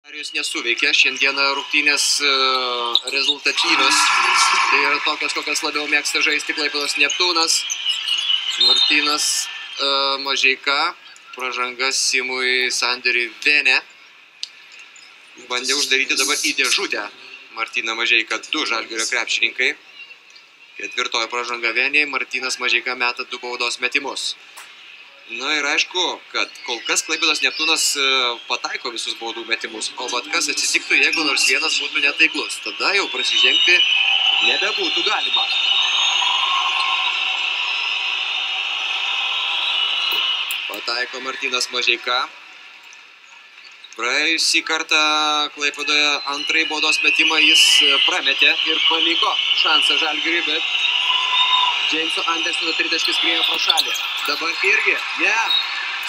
Scenarijus nesuveikė, šiandieną rungtynės rezultatyvios, tai yra tokios, kokias labiau mėgsta žaisti Klaipėdos Neptūnas. Martynas Mažeika, pražanga Simui Sanderiui Venė. Bandė uždaryti dabar į dėžutę Martyną Mažeiką 2 Žalgirio krepšininkai. Ketvirtoji pražanga Venė, Martynas Mažeika meta 2 baudos metimus. Na ir aišku, kad kol kas Klaipėdos Neptūnas pataiko visus baudų metimus, o vat kas atsitiktų, jeigu nors vienas būtų netaiklus. Tada jau prasižengti nebebūtų galima. Pataiko Martynas Mažeika. Praėjusį kartą Klaipėdoje antrąjį baudos metimą jis prametė ir paliko šansą Žalgiriui, bet Džeimso Andersono tritaškis skriejo pro šalį. Dabar irgi,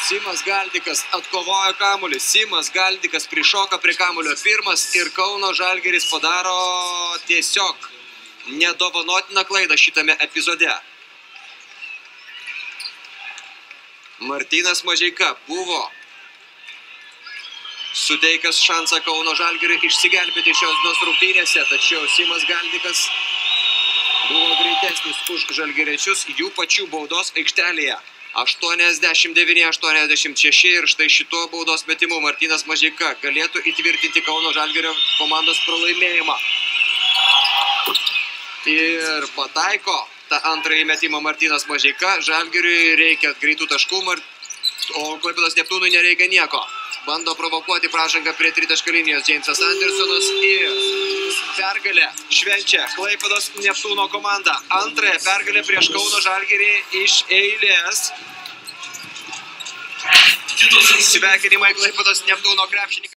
Simas Galdikas atkovojo kamuolį. Simas Galdikas prišoka prie kamuolio pirmas ir Kauno Žalgiris padaro tiesiog nedovanotiną klaidą šitame epizode. Martynas Mažeika buvo suteikęs šansą Kauno Žalgiriui išsigelbėti šios dienos rungtynėse, tačiau Simas Galdikas buvo greitesnis už žalgiriečius jų pačių baudos aikštelėje. 89-86 ir štai šituo baudos metimu Martynas Mažeika galėtų įtvirtinti Kauno Žalgirio komandos pralaimėjimą. Ir pataiko tą antrąjį metimą Martynas Mažeika. Žalgiriui reikia greitų taškų, o Klaipėdos Neptūnui nereikia nieko. Bando provokuoti pražangą prie tritaškio linijos Džeimsas Andersonas ir pergalę švenčia Klaipėdos Neptūno komanda. Antrąją pergalę prieš Kauno Žalgirį iš eilės. Sveikinimai Klaipėdos Neptūno krepšininkai.